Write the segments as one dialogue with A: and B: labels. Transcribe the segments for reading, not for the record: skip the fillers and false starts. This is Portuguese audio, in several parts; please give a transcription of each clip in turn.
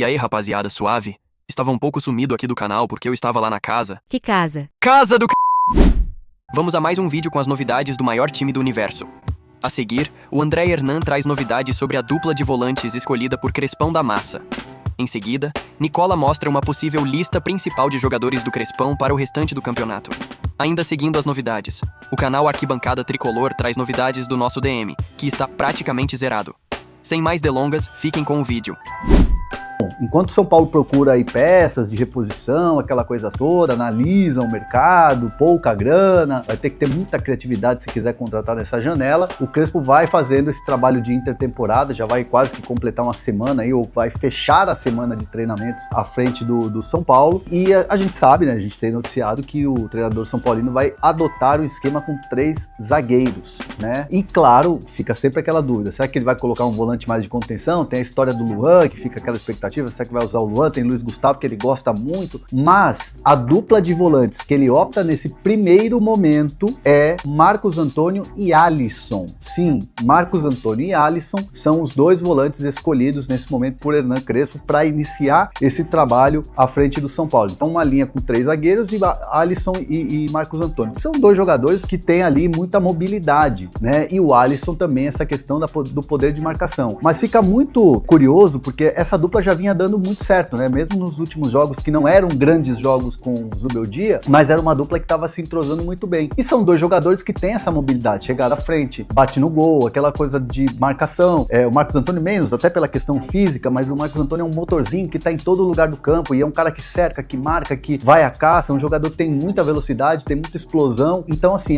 A: E aí, rapaziada, suave? Estava um pouco sumido aqui do canal porque eu estava lá na casa.
B: Que casa?
A: Casa do Vamos a mais um vídeo com as novidades do maior time do universo. A seguir, o André Hernan traz novidades sobre a dupla de volantes escolhida por Crespão da Massa. Em seguida, Nicola mostra uma possível lista principal de jogadores do Crespão para o restante do campeonato. Ainda seguindo as novidades, o canal Arquibancada Tricolor traz novidades do nosso DM, que está praticamente zerado. Sem mais delongas, fiquem com o vídeo.
C: Enquanto o São Paulo procura aí peças de reposição, aquela coisa toda, analisa o mercado, pouca grana, vai ter que ter muita criatividade se quiser contratar nessa janela, o Crespo vai fazendo esse trabalho de intertemporada, já vai quase que completar uma semana aí, ou vai fechar a semana de treinamentos à frente do São Paulo, e a gente sabe, né, a gente tem noticiado que o treinador São Paulino vai adotar o esquema com 3 zagueiros, né, e claro, fica sempre aquela dúvida, será que ele vai colocar um volante mais de contenção? Tem a história do Luan, que fica aquela expectativa, será que vai usar o Luan? Tem Luiz Gustavo, que ele gosta muito, mas a dupla de volantes que ele opta nesse primeiro momento é Marcos Antônio e Alisson. Sim, Marcos Antônio e Alisson são os 2 volantes escolhidos nesse momento por Hernan Crespo para iniciar esse trabalho à frente do São Paulo. Então uma linha com 3 zagueiros e Alisson e Marcos Antônio. São 2 jogadores que têm ali muita mobilidade, né? E o Alisson também, essa questão do poder de marcação. Mas fica muito curioso porque essa dupla já vinha dando muito certo, né? Mesmo nos últimos jogos, que não eram grandes jogos com o Zubeldia, mas era uma dupla que estava se entrosando muito bem. E são 2 jogadores que têm essa mobilidade, chegar à frente, bate no gol, aquela coisa de marcação. O Marcos Antônio menos, até pela questão física, mas o Marcos Antônio é um motorzinho que está em todo lugar do campo e é um cara que cerca, que marca, que vai à caça, é um jogador que tem muita velocidade, tem muita explosão. Então, assim,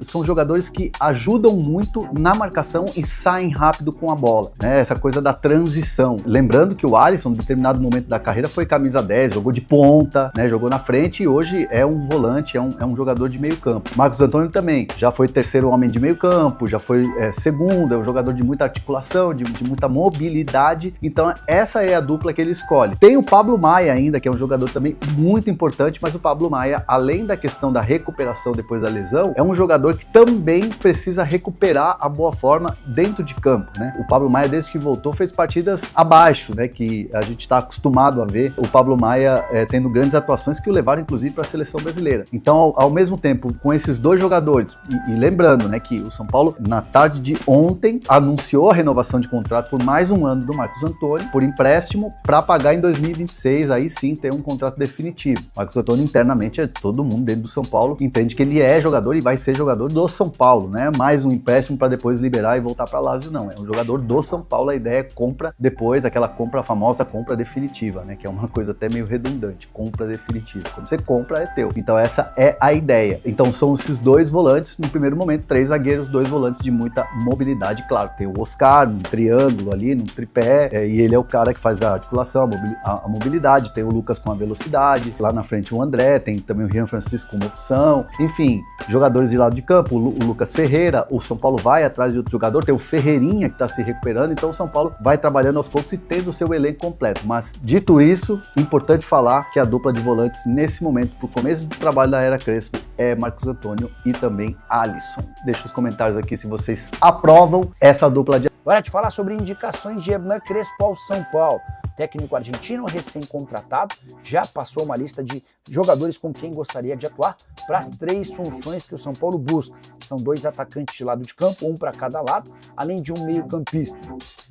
C: são jogadores que ajudam muito na marcação e saem rápido com a bola, né? Essa coisa da transição. Lembrando que o Alisson, em determinado momento da carreira, foi camisa 10, jogou de ponta, né? Jogou na frente e hoje é um volante, é um jogador de meio campo. Marcos Antônio também, já foi terceiro homem de meio campo, já foi segundo, é um jogador de muita articulação, de muita mobilidade. Então essa é a dupla que ele escolhe. Tem o Pablo Maia ainda, que é um jogador também muito importante, mas o Pablo Maia, além da questão da recuperação depois da lesão, é um jogador que também precisa recuperar a boa forma dentro de campo, né? O Pablo Maia, desde que voltou, fez partidas abaixo, né? Que a gente está acostumado a ver o Pablo Maia tendo grandes atuações que o levaram inclusive para a seleção brasileira. Então, ao mesmo tempo, com esses 2 jogadores, e lembrando, né, que o São Paulo, na tarde de ontem, anunciou a renovação de contrato por mais um ano do Marcos Antônio, por empréstimo, para pagar em 2026, aí sim ter um contrato definitivo. Marcos Antônio, internamente, todo mundo dentro do São Paulo entende que ele é jogador e vai ser jogador do São Paulo, né? Mais um empréstimo para depois liberar e voltar para Lazio, não. É um jogador do São Paulo, a ideia é compra depois, aquela compra famosa, compra definitiva, né? Que é uma coisa até meio redundante, compra definitiva. Quando você compra, é teu. Então essa é a ideia. Então são esses 2 volantes, no primeiro momento, 3 zagueiros, 2 volantes de muita mobilidade. Claro, tem o Oscar, num triângulo ali, num tripé, e ele é o cara que faz a articulação, a mobilidade. Tem o Lucas com a velocidade, lá na frente o André, tem também o Rian Francisco como opção. Enfim, jogadores de lado de campo, o Lucas Ferreira, o São Paulo vai atrás de outro jogador, tem o Ferreirinha que está se recuperando, então o São Paulo vai trabalhando aos poucos e tendo o seu elenco completo. Mas, dito isso, importante falar que a dupla de volantes, nesse momento, pro começo do trabalho da era Crespo, é Marcos Antônio e também Alisson. Deixa os comentários aqui se vocês aprovam essa dupla de...
D: Hora de falar sobre indicações de Hernan Crespo ao São Paulo. Técnico argentino recém-contratado, já passou uma lista de jogadores com quem gostaria de atuar para as 3 funções que o São Paulo busca. São 2 atacantes de lado de campo, um para cada lado, além de um meio-campista.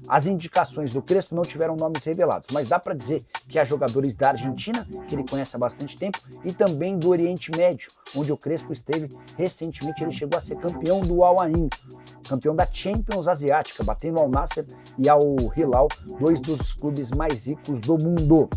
D: As indicações do Crespo não tiveram nomes revelados, mas dá para dizer que há jogadores da Argentina, que ele conhece há bastante tempo, e também do Oriente Médio, onde o Crespo esteve recentemente. Ele chegou a ser campeão do Al Ain, campeão da Champions Asiática, batendo ao Nasser e ao Hilal, 2 dos clubes mais ricos do mundo.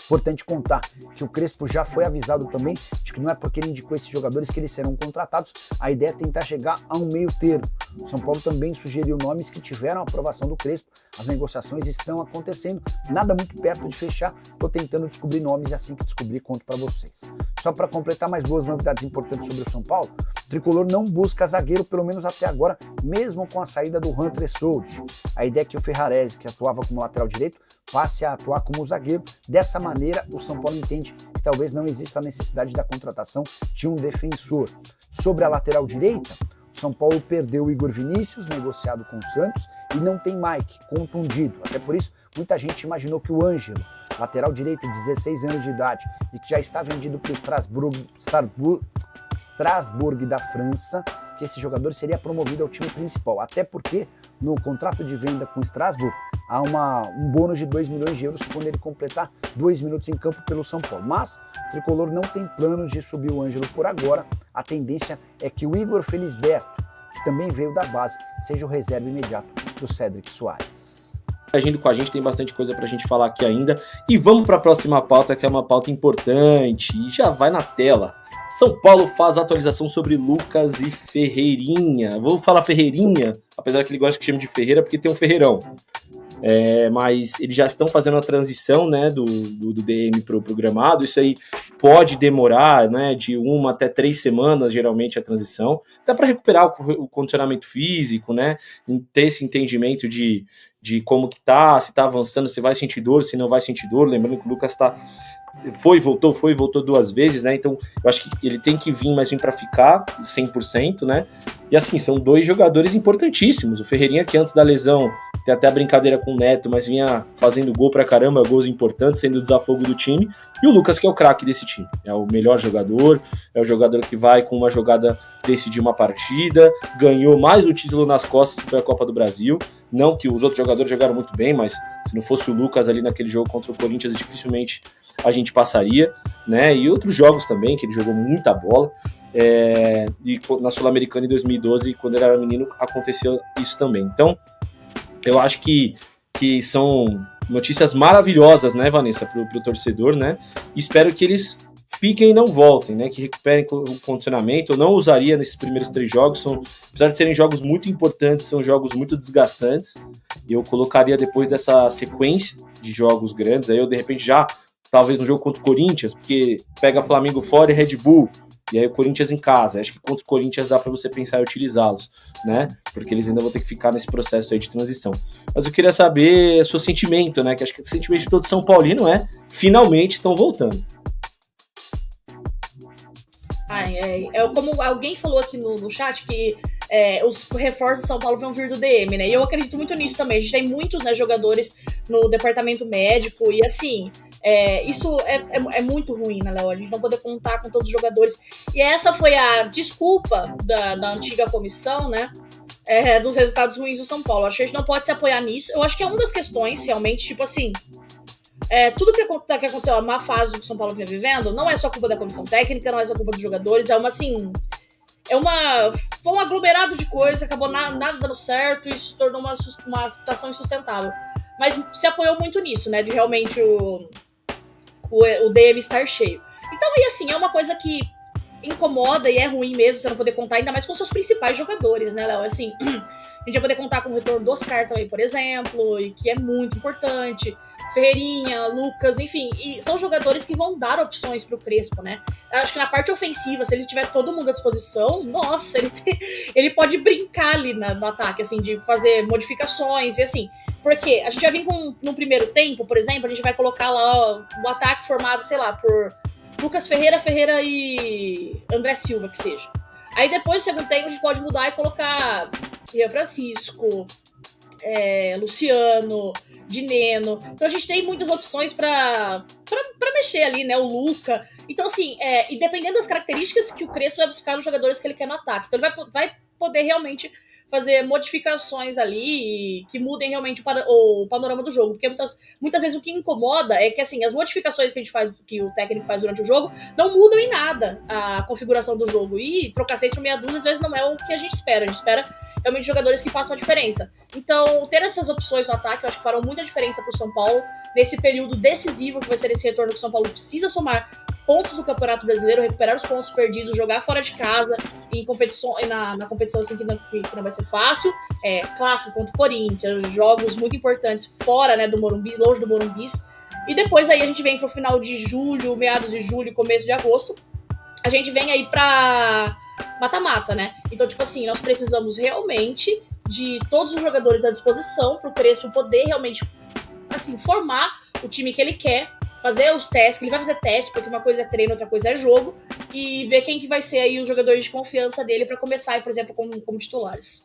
D: Importante contar que o Crespo já foi avisado também de que não é porque ele indicou esses jogadores que eles serão contratados. A ideia é tentar chegar a um meio termo. O São Paulo também sugeriu nomes que tiveram a aprovação do Crespo. As negociações estão acontecendo, nada muito perto de fechar. Estou tentando descobrir nomes e assim que descobrir conto para vocês. Só para completar mais 2 novidades importantes sobre o São Paulo, o Tricolor não busca zagueiro, pelo menos até agora, mesmo com a saída do Juan Tressoldi. A ideia é que o Ferrarese, que atuava como lateral direito, passe a atuar como zagueiro. Dessa maneira, o São Paulo entende que talvez não exista a necessidade da contratação de um defensor. Sobre a lateral direita, o São Paulo perdeu o Igor Vinícius, negociado com o Santos, e não tem Mike, contundido. Até por isso, muita gente imaginou que o Ângelo, lateral direito de 16 anos de idade e que já está vendido para o Strasbourg da França, que esse jogador seria promovido ao time principal. Até porque no contrato de venda com o Strasbourg há um bônus de 2 milhões de euros quando ele completar 2 minutos em campo pelo São Paulo. Mas o Tricolor não tem planos de subir o Ângelo por agora. A tendência é que o Igor Felisberto, que também veio da base, seja o reserva imediato do Cédric Soares.
B: Agindo com a gente, tem bastante coisa pra gente falar aqui ainda. E vamos para a próxima pauta, que é uma pauta importante e já vai na tela. São Paulo faz atualização sobre Lucas e Ferreirinha. Vou falar Ferreirinha, apesar que ele gosta que chame de Ferreira, porque tem um Ferreirão. Mas eles já estão fazendo a transição, né, do DM para o programado. Isso aí pode demorar, né, de 1 até 3 semanas, geralmente, a transição. Até para recuperar o condicionamento físico, né, ter esse entendimento de como que tá, se tá avançando, se vai sentir dor, se não vai sentir dor. Lembrando que o Lucas foi e voltou 2 vezes, né? Então eu acho que ele tem que vir para ficar 100%, né? E assim, são 2 jogadores importantíssimos. O Ferreirinha, que antes da lesão tem até a brincadeira com o Neto, mas vinha fazendo gol pra caramba, gols importantes, sendo o desafogo do time. E o Lucas, que é o craque desse time. É o melhor jogador, é o jogador que vai com uma jogada decidir uma partida, ganhou mais um título nas costas, que foi a Copa do Brasil. Não que os outros jogadores jogaram muito bem, mas se não fosse o Lucas ali naquele jogo contra o Corinthians, dificilmente a gente passaria, né? E outros jogos também, que ele jogou muita bola. E na Sul-Americana em 2012, quando ele era menino, aconteceu isso também. Então, eu acho que são notícias maravilhosas, né, Vanessa, pro torcedor, né? E espero que eles fiquem e não voltem, né? Que recuperem o condicionamento. Eu não usaria nesses primeiros 3 jogos. Apesar de serem jogos muito importantes, são jogos muito desgastantes. Eu colocaria depois dessa sequência de jogos grandes. Aí eu, de repente, talvez no jogo contra o Corinthians, porque pega Flamengo fora e Red Bull, e aí o Corinthians em casa. Acho que contra o Corinthians dá para você pensar em utilizá-los, né? Porque eles ainda vão ter que ficar nesse processo aí de transição. Mas eu queria saber o seu sentimento, né? Que acho que o sentimento de todo São Paulino finalmente estão voltando.
E: Como alguém falou aqui no chat, que os reforços de São Paulo vão vir do DM, né? E eu acredito muito nisso também. A gente tem muitos, né, jogadores no departamento médico e assim, isso é muito ruim, né, Léo? A gente não poder contar com todos os jogadores. E essa foi a desculpa da antiga comissão, né? Dos resultados ruins do São Paulo. Acho que a gente não pode se apoiar nisso. Eu acho que é uma das questões, realmente, tipo assim. Tudo que aconteceu, a má fase do que o São Paulo vinha vivendo, não é só culpa da comissão técnica, não é só culpa dos jogadores, foi um aglomerado de coisas, acabou nada dando certo e se tornou uma situação insustentável. Mas se apoiou muito nisso, né, de realmente o DM estar cheio. Então, e assim, é uma coisa que incomoda e é ruim mesmo você não poder contar, ainda mais com seus principais jogadores, né, Léo? Assim, a gente vai poder contar com o retorno do Oscar também, por exemplo, e que é muito importante. Ferreirinha, Lucas, enfim, e são jogadores que vão dar opções pro Crespo, né? Eu acho que na parte ofensiva, se ele tiver todo mundo à disposição, nossa, ele pode brincar ali no ataque, assim, de fazer modificações e assim, porque a gente vai vir no primeiro tempo, por exemplo, a gente vai colocar lá o ataque formado, sei lá, por Lucas Ferreira e André Silva, que seja. Aí depois, no segundo tempo, a gente pode mudar e colocar Ian Francisco, Luciano, Dineno. Então a gente tem muitas opções pra mexer ali, né? O Luca. Então, assim, e dependendo das características que o Crespo vai buscar nos jogadores que ele quer no ataque. Então ele vai poder realmente fazer modificações ali que mudem realmente o panorama do jogo. Porque muitas vezes o que incomoda é que, assim, as modificações que a gente faz, que o técnico faz durante o jogo, não mudam em nada a configuração do jogo. E trocar 6 por meia dúzia, às vezes, não é o que a gente espera. A gente espera realmente jogadores que façam a diferença. Então, ter essas opções no ataque, eu acho que farão muita diferença pro São Paulo nesse período decisivo que vai ser esse retorno que o São Paulo precisa somar pontos do Campeonato Brasileiro, recuperar os pontos perdidos, jogar fora de casa, em competição, na competição assim, que não vai ser fácil. Clássico contra o Corinthians, jogos muito importantes fora, né, do Morumbi, longe do Morumbi. E depois aí a gente vem pro final de julho, meados de julho, começo de agosto. A gente vem aí pra mata-mata, né? Então, tipo assim, nós precisamos realmente de todos os jogadores à disposição pro Crespo poder realmente, assim, formar o time que ele quer, fazer os testes, que ele vai fazer testes, porque uma coisa é treino, outra coisa é jogo, e ver quem que vai ser aí os jogadores de confiança dele para começar, por exemplo, como titulares.